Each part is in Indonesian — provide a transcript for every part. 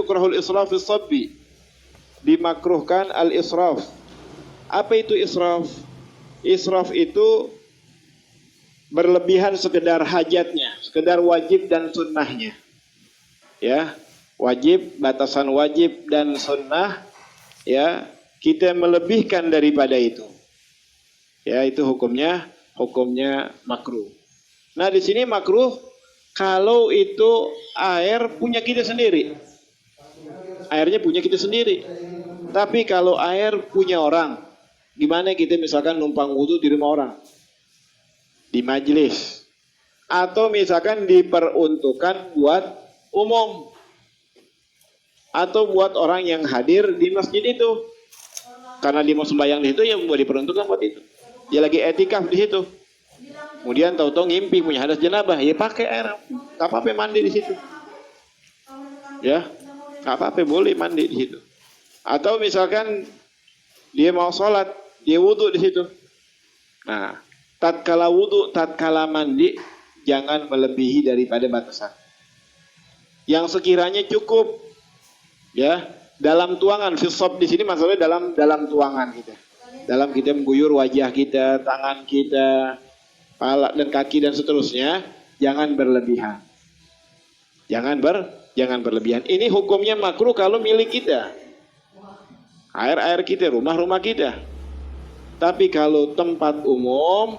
yukrahul israf fi sabbi. Dimakruhkan al-israf. Apa itu israf? Israf itu berlebihan sekedar hajatnya, sekedar wajib dan sunnahnya. Ya, wajib, batasan wajib dan sunnah, ya, kita melebihkan daripada itu. Ya, itu hukumnya makruh. Nah, di sini makruh kalau itu air punya kita sendiri. Airnya punya kita sendiri. Tapi kalau air punya orang, gimana kita misalkan numpang wudu di rumah orang? Di majelis. Atau misalkan diperuntukkan buat umum. Atau buat orang yang hadir di masjid itu. Karena dia mau sembahyang di situ, ya buat diperuntukkan buat itu. Dia lagi etikaf di situ. Kemudian tahu-tahu ngimpi punya hadas janabah, ya pakai air. Gak apa-apa mandi di situ. Ya, gak apa-apa boleh mandi di situ. Atau misalkan dia mau sholat, dia wudhu di situ. Nah, tatkala wudhu, tatkala mandi, jangan melebihi daripada batasan. Yang sekiranya cukup, ya, dalam tuangan. Fisab di sini maksudnya dalam tuangan kita. Dalam kita mengguyur wajah kita, tangan kita, kepala dan kaki dan seterusnya, jangan berlebihan. Jangan berlebihan. Ini hukumnya makruh kalau milik kita. Air kita, rumah kita. Tapi kalau tempat umum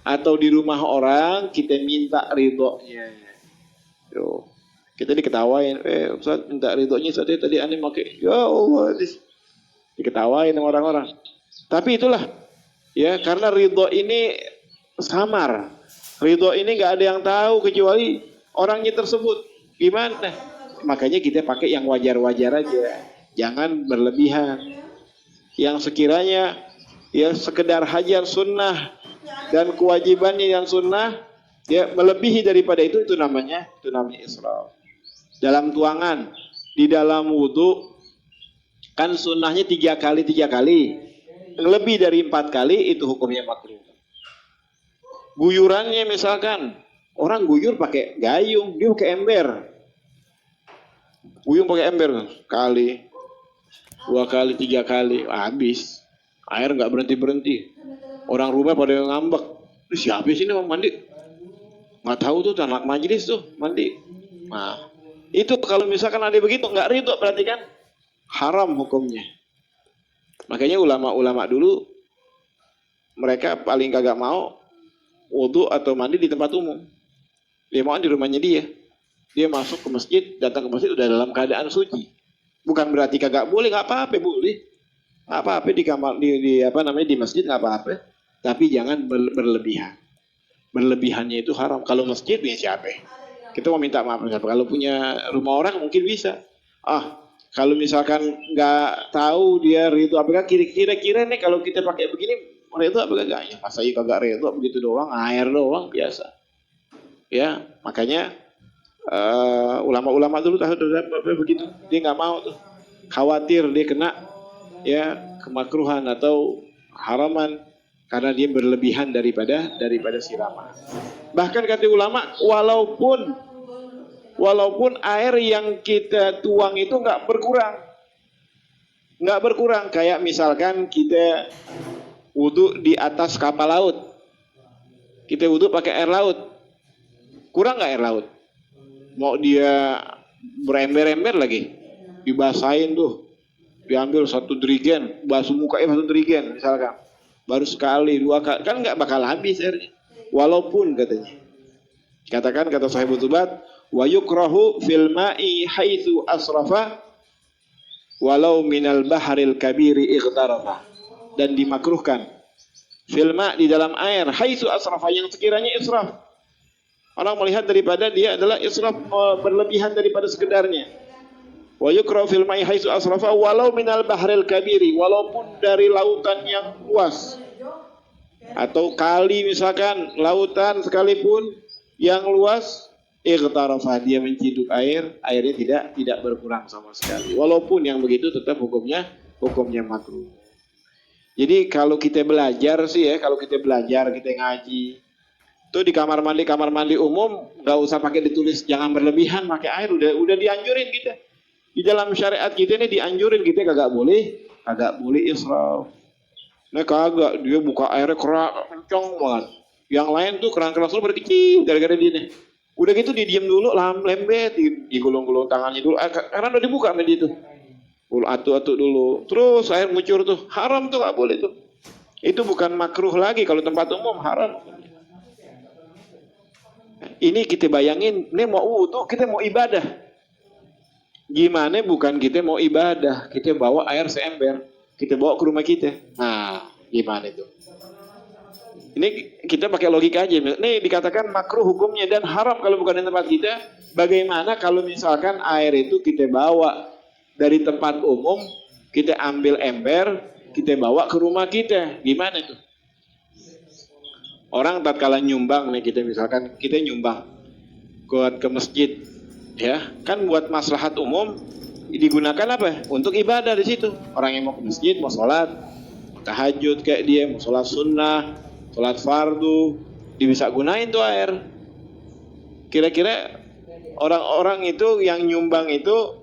atau di rumah orang, kita minta ridhonya. Yo, kita diketawain, Ustaz minta ridhonya, Ustaz tadi aneh pakai. Ya Allah, diketawain sama orang-orang. Tapi itulah, ya, karena ridho ini samar. Ridho ini nggak ada yang tahu kecuali orangnya tersebut. Gimana? Makanya kita pakai yang wajar-wajar aja. Jangan berlebihan. Yang sekiranya ya sekedar hajar sunnah dan kewajibannya yang sunnah, ya melebihi daripada itu namanya israf. Dalam tuangan, di dalam wudu kan sunnahnya 3 kali. Lebih dari 4 kali itu hukumnya makruh. Guyurannya misalkan orang guyur pakai gayung, dia pakai ember. Guyung pakai ember sekali, 2 kali, 3 kali, habis. Air nggak berhenti. Orang rumah pada ngambek. Siapa sih ini mau mandi? Nggak tahu tuh anak majelis tuh mandi. Nah, itu kalau misalkan ada begitu nggak ridho, berarti kan haram hukumnya. Makanya ulama-ulama dulu mereka paling kagak mau wudu atau mandi di tempat umum. Dia mau di rumahnya dia. Dia masuk ke masjid, datang ke masjid udah dalam keadaan suci. Bukan berarti kagak boleh, nggak apa-apa, boleh. Nggak apa-apa di kamar di masjid nggak apa-apa. Tapi jangan berlebihan. Berlebihannya itu haram. Kalau masjid ya siapa? Kita mau minta maaf. Kalau punya rumah orang mungkin bisa. Kalau misalkan nggak tahu dia ridho apakah kira-kira nih kalau kita pakai begini ridho apakah enggak? Ya masa iya kagak ridho, begitu doang, air doang biasa. Ya, makanya ulama-ulama dulu tahu begitu. Dia nggak mau tuh. Khawatir dia kena ya kemakruhan atau haraman karena dia berlebihan daripada siraman. Bahkan kata ulama, walaupun air yang kita tuang itu nggak berkurang, kayak misalkan kita wudu di atas kapal laut, kita wudu pakai air laut, kurang nggak air laut? Mau dia berember-ember lagi, dibasahin tuh, diambil 1 dirigen, basuh mukanya 1 dirigen misalkan, baru sekali 2 kali, kan nggak bakal habis airnya. Walaupun katanya, kata Sahibul Tubat, wa yukrahu fil ma'i haitsu asrafa walau minal bahril kabiri ightarafa. Dan dimakruhkan fil ma' di dalam air haitsu asrafa, yang sekiranya israf. Orang melihat daripada dia adalah israf, berlebihan daripada sekedarnya. Wa yukrahu fil ma'i haitsu asrafa walau minal bahril kabiri, walaupun dari lautan yang luas. Atau kali misalkan lautan sekalipun yang luas, ightarafa, dia menciduk air, airnya tidak berkurang sama sekali. Walaupun yang begitu tetap hukumnya makruh. Jadi kalau kita belajar sih ya, kita ngaji, itu di kamar mandi umum nggak usah pakai ditulis jangan berlebihan pakai air, udah dianjurin kita. Di dalam syariat kita ini dianjurin kita kagak boleh israf. Nah kagak, dia buka airnya kencang banget. Yang lain tuh keran-keran dulu berkecil gara-gara dia nih. Udah gitu didiem dulu, lembet, digulung-gulung tangannya dulu. Karena udah dibuka sama dia tuh. Atu-atu dulu. Terus air ngucur tuh. Haram tuh gak boleh tuh. Itu bukan makruh lagi kalau tempat umum, haram. Ini kita bayangin, ini mau wudu, kita mau ibadah. Gimana bukan kita mau ibadah, kita bawa air seember, kita bawa ke rumah kita. Nah, gimana itu? Ini kita pakai logika aja. Ini dikatakan makruh hukumnya dan haram kalau bukan di tempat kita. Bagaimana kalau misalkan air itu kita bawa dari tempat umum, kita ambil ember, kita bawa ke rumah kita. Gimana itu? Orang tatkala nyumbang nih, kita misalkan kita nyumbang ke masjid, ya kan buat maslahat umum digunakan apa? Untuk ibadah di situ. Orang yang mau ke masjid, mau sholat tahajud kayak dia, mau sholat sunnah, sholat fardu, dia bisa gunain tuh air. Kira-kira orang-orang itu yang nyumbang itu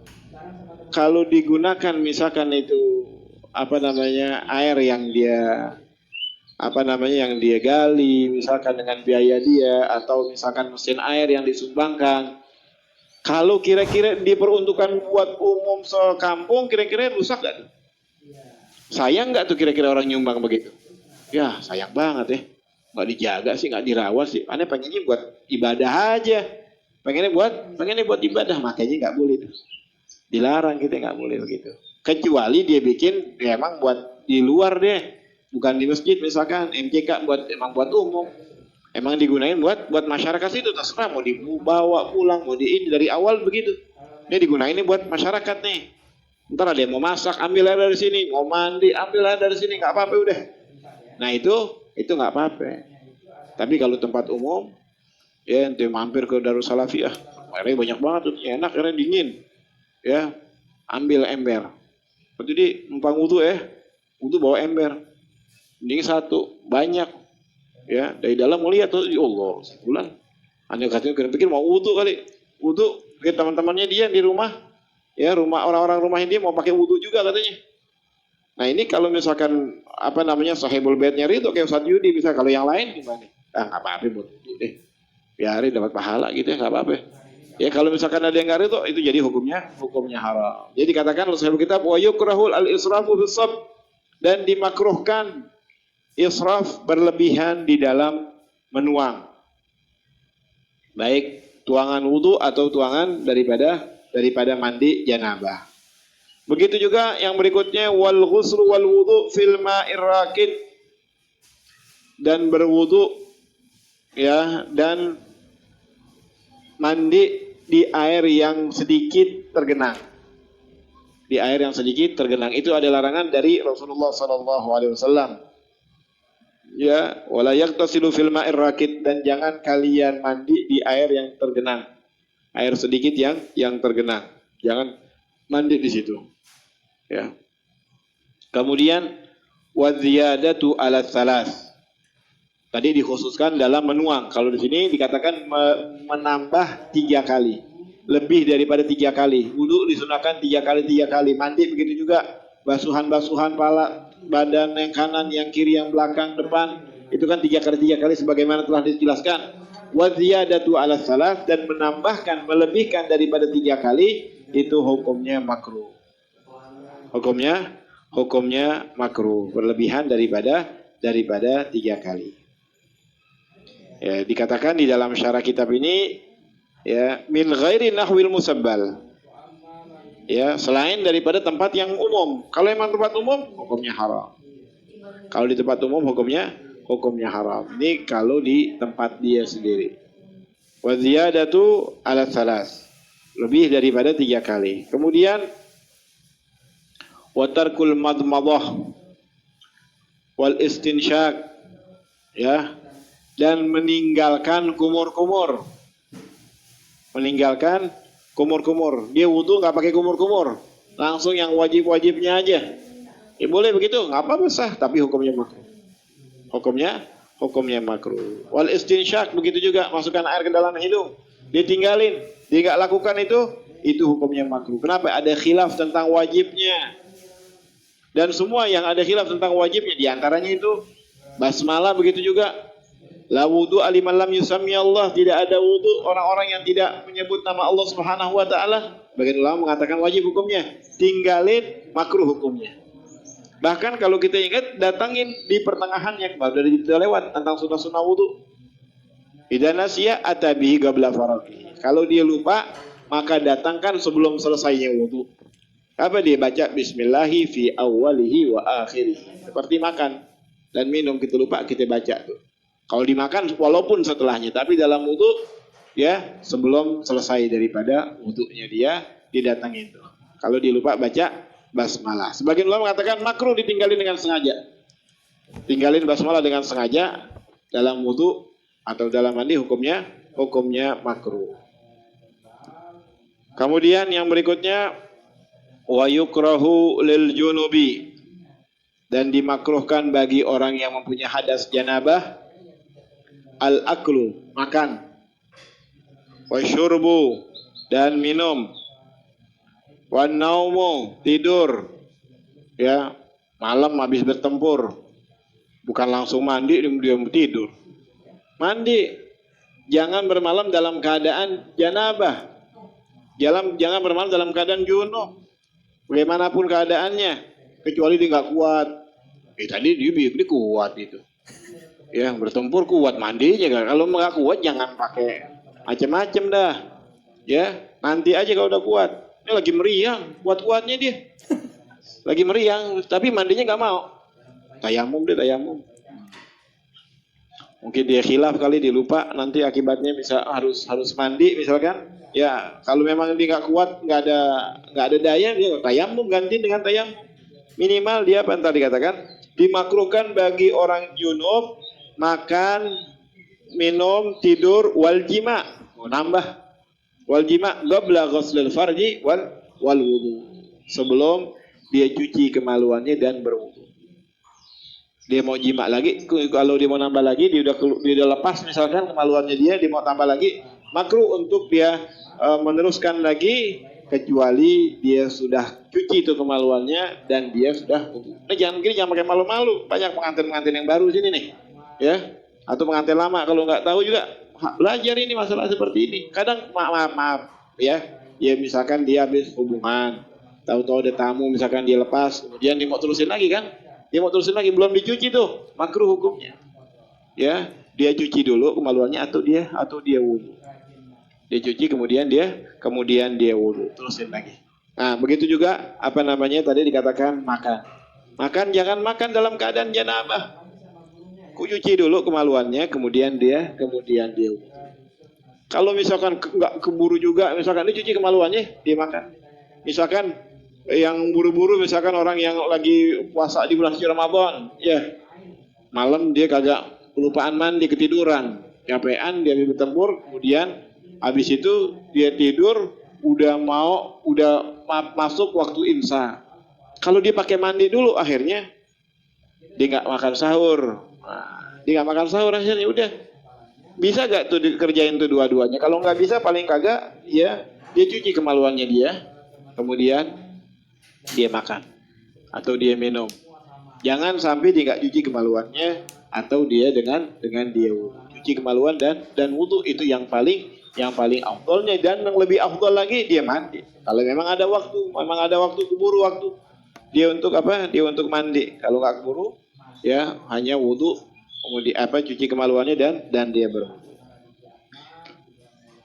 kalau digunakan misalkan itu air yang dia yang dia gali, misalkan dengan biaya dia, atau misalkan mesin air yang disumbangkan, kalau kira-kira diperuntukkan buat umum sekampung, kira-kira rusak gak tuh? Sayang gak tuh kira-kira orang nyumbang begitu? Ya sayang banget ya, gak dijaga sih, gak dirawat sih. Aneh pengennya buat ibadah aja, pengennya buat ibadah, makanya gak boleh tuh. Dilarang, kita gak boleh begitu. Kecuali dia bikin, ya emang buat di luar deh, bukan di masjid misalkan, MCK emang buat umum. Emang digunain buat masyarakat itu, terserah mau dibawa pulang, mau dari awal begitu. Ini digunain ini buat masyarakat nih. Ntar ada yang mau masak, ambil air dari sini, mau mandi, ambil air dari sini, nggak apa-apa udah. Nah itu nggak apa-apa. Tapi kalau tempat umum, ya ente mampir ke Darussalafiyah, airnya banyak banget tuh, enak, airnya dingin, ya ambil ember. Berarti di numpang wudu wudu bawa ember, mending satu banyak. Ya, dari dalam melihat tuh, ya Allah, sebulan. Anda katanya pikir mau wudu kali. Wudu, teman-temannya dia di rumah. Ya, orang-orang rumahnya dia mau pakai wudu juga katanya. Nah, ini kalau misalkan sahibul baitnya itu kayak Ustaz Yudi bisa, kalau yang lain gimana? Ah, enggak apa-apa buat wudu deh. Biarin dapat pahala gitu ya, enggak apa-apa. Ya, kalau misalkan ada yang enggak itu jadi hukumnya haram. Jadi katakan sahibul kitab wa yukrahul al-israfu bis-sab, dan dimakruhkan israf, berlebihan di dalam menuang, baik tuangan wudu atau tuangan daripada mandi janabah. Begitu juga yang berikutnya wal ghuslu wal wudu fil ma'ir rakid, dan berwudu ya dan mandi di air yang sedikit tergenang. Di air yang sedikit tergenang itu ada larangan dari Rasulullah sallallahu alaihi wasallam. Ya, wala yaghtasilu fil ma'ir rakid, dan jangan kalian mandi di air yang tergenang. Air sedikit yang tergenang. Jangan mandi di situ. Ya. Kemudian waziyadatu ala salas. Tadi dikhususkan dalam menuang. Kalau di sini dikatakan menambah 3 kali. Lebih daripada 3 kali. Wudu disunahkan 3 kali. Mandi begitu juga. Basuhan pala, badan yang kanan, yang kiri, yang belakang, depan, itu kan 3 kali sebagaimana telah dijelaskan. Wa ziyadatu ala salas, dan menambahkan, melebihkan daripada 3 kali, itu hukumnya makruh. Hukumnya makruh, berlebihan daripada 3 kali. Ya, dikatakan di dalam syarah kitab ini, ya, min ghairi nahwil musabbal. Ya, selain daripada tempat yang umum. Kalau memang tempat umum, hukumnya haram. Kalau di tempat umum, hukumnya haram. Ini kalau di tempat dia sendiri. Wa ziyadatu ala salas, lebih daripada 3 kali. Kemudian wa tarkul madmadah wal istinsyak, ya, dan meninggalkan kumur-kumur. Dia wudu nggak pakai kumur-kumur, langsung yang wajib-wajibnya aja. Ya boleh begitu, nggak apa-apa sah, tapi hukumnya makruh. Hukumnya makruh. Wal istinsyak begitu juga, masukkan air ke dalam hidung, dia tinggalin, dia nggak lakukan itu, itu hukumnya makruh. Kenapa? Ada khilaf tentang wajibnya. Dan semua yang ada khilaf tentang wajibnya, diantaranya itu basmalah, begitu juga la wudu aliman lam yusammi Allah, tidak ada wudu orang-orang yang tidak menyebut nama Allah Subhanahu wa taala. Bagian ulama mengatakan wajib hukumnya, tinggalin makruh hukumnya. Bahkan kalau kita ingat, datangin di pertengahannya, baru dari kita lewat tentang sunnah-sunnah wudu. Idza nasiya atabihi qabla faraghi. Kalau dia lupa, maka datangkan sebelum selesainya wudu. Apa dia baca? Bismillahi fi awwalihi wa akhirih. Seperti makan dan minum, kita lupa, kita baca tuh. Kalau dimakan walaupun setelahnya, tapi dalam wudu ya sebelum selesai daripada wudunya dia didatangin tuh. Kalau dia lupa baca basmalah. Sebagian ulama mengatakan makruh ditinggalin dengan sengaja. Tinggalin basmalah dengan sengaja dalam wudu atau dalam mandi, hukumnya makruh. Kemudian yang berikutnya wa yukrahu lil junubi, dan dimakruhkan bagi orang yang mempunyai hadas janabah al aklu, makan, wa syurbu, dan minum, wa naumu, tidur, ya malam habis bertempur, bukan langsung mandi dia tidur. Mandi, jangan bermalam dalam keadaan janabah, jangan bermalam dalam keadaan junub. Bagaimanapun keadaannya, kecuali dia nggak kuat. Tadi dia kuat itu. Ya bertempur kuat, mandinya kan. Kalau nggak kuat jangan pakai macam-macam dah. Ya nanti aja kalau udah kuat. Ini lagi meriang, kuat-kuatnya dia. Lagi meriang, tapi mandinya nggak mau. Tayamum. Mungkin dia khilaf kali, dia lupa. Nanti akibatnya bisa harus mandi misalkan. Ya, kalau memang dia nggak kuat, nggak ada daya, dia tayamum, ganti dengan tayamum. Minimal dia apa yang tadi katakan, dimakruhkan bagi orang junub makan, minum, tidur, wal jima. Nambah wal jima qabla ghuslil farji wal wudu. Sebelum dia cuci kemaluannya dan berwudu. Dia mau jima lagi, kalau dia mau nambah lagi, dia udah lepas misalkan kemaluannya dia mau tambah lagi, makruh untuk dia meneruskan lagi, kecuali dia sudah cuci itu kemaluannya dan dia sudah wudu. Nah, jangan pakai malu-malu. Banyak pengantin-pengantin yang baru sini nih, ya, atau pengantin lama kalau nggak tahu juga belajar ini masalah seperti ini. Kadang maaf, ya misalkan dia habis hubungan, tahu-tahu ada tamu, misalkan dia lepas, kemudian dia mau terusin lagi kan? Dia mau terusin lagi, belum dicuci tuh, makruh hukumnya. Ya, dia cuci dulu kemaluannya atau dia wudu. Dia cuci kemudian dia wudu, terusin lagi. Nah, begitu juga tadi dikatakan makan jangan makan dalam keadaan janabah. Cuci dulu kemaluannya, kemudian dia wudu. Kalau misalkan nggak keburu juga, misalkan dia cuci kemaluannya, dia makan. Misalkan yang buru-buru, misalkan orang yang lagi puasa di bulan suci Ramadan, ya malam dia kagak kelupaan mandi, ketiduran, capean, dia bertempur, kemudian habis itu dia tidur, udah masuk waktu imsak. Kalau dia pakai mandi dulu, akhirnya dia nggak makan sahur. Nah, dia nggak makan sahur, akhirnya udah. Bisa gak tuh dikerjain tuh dua-duanya? Kalau nggak bisa, paling kagak, ya dia cuci kemaluannya dia, kemudian dia makan atau dia minum. Jangan sampai dia nggak cuci kemaluannya atau dia dengan dia wudu. Cuci kemaluan dan wudu itu yang paling afdolnya, dan yang lebih afdol lagi dia mandi. Kalau memang ada waktu, keburu waktu, dia untuk mandi. Kalau nggak keburu, ya hanya wudu, kemudian cuci kemaluannya dan dia berwudu.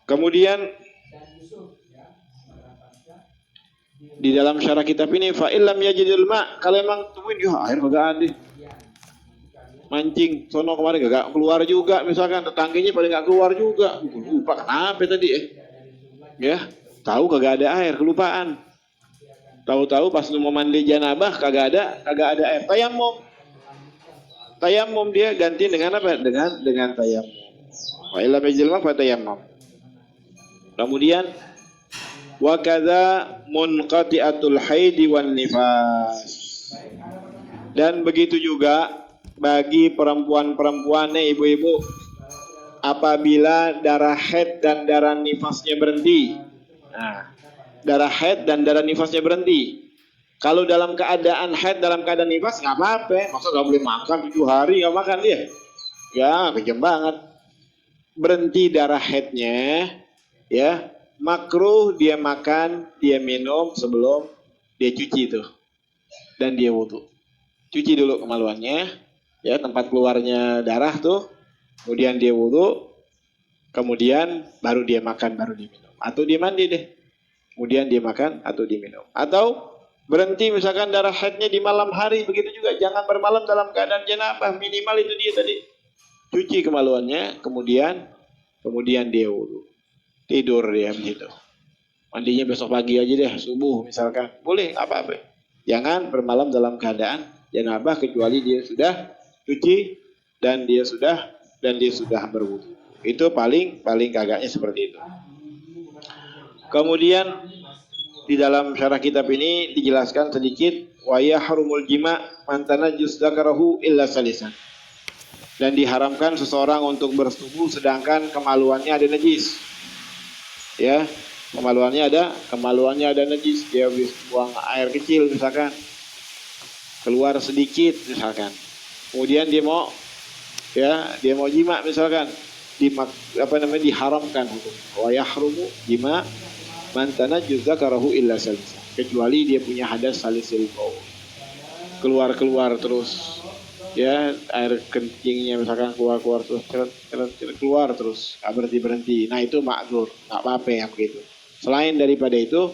Kemudian di dalam syarah kitab ini, fa illam yajidul ma, kalau emang temuin air kagak ada. Mancing sono kemarin gak keluar juga, misalkan tetangganya paling gak keluar juga. Lupa kenapa tadi ya, tahu kagak ada air, kelupaan. Tahu-tahu pas mau mandi janabah kagak ada air. Tayamum dia ganti dengan apa? Dengan tayamum. Wa illam yajidul ma fa tayamum. Kemudian wa kadza munqati'atul haidi wan nifas. Dan begitu juga bagi perempuan-perempuan ibu-ibu, apabila darah haid dan darah nifasnya berhenti. Nah, darah haid dan darah nifasnya berhenti. Kalau dalam keadaan haid, dalam keadaan nifas nggak apa-apa. Masa nggak boleh makan 7 hari nggak makan dia? Ya kejam banget. Berhenti darah haidnya, ya makruh dia makan, dia minum sebelum dia cuci itu dan dia wudhu. Cuci dulu kemaluannya, ya tempat keluarnya darah tuh, kemudian dia wudhu, kemudian baru dia makan, baru dia minum, atau dia mandi deh, kemudian dia makan atau dia minum, atau berhenti misalkan darah haidnya di malam hari, begitu juga jangan bermalam dalam keadaan janabah, minimal itu dia tadi cuci kemaluannya, kemudian dia wudhu, tidur dia begitu, mandinya besok pagi aja deh, subuh misalkan, boleh apa-apa, jangan bermalam dalam keadaan janabah kecuali dia sudah cuci dan dia sudah berwudhu. Itu paling kagaknya seperti itu. Kemudian di dalam syarah kitab ini dijelaskan sedikit wa yahrumul jima' man tanajjus dzakarahu illa salisan. Dan diharamkan seseorang untuk bersetubuh sedangkan kemaluannya ada najis. Ya, kemaluannya ada najis, dia habis buang air kecil misalkan. Keluar sedikit misalkan. Kemudian dia mau jima misalkan. Diharamkan hukum. Wa yahrumu jima' man tanajjus dzakarahu illa salisan. Kecuali dia punya hadas salisil baul. Keluar terus. Ya, air kencingnya misalkan keluar terus keluar terus, nggak berhenti. Nah, itu ma'dzur, nggak apa-apa ya begitu. Selain daripada itu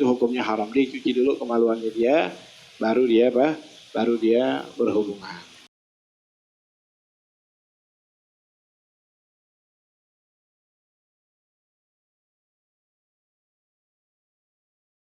hukumnya haram. Dicuci dulu kemaluannya dia, baru dia berhubungan.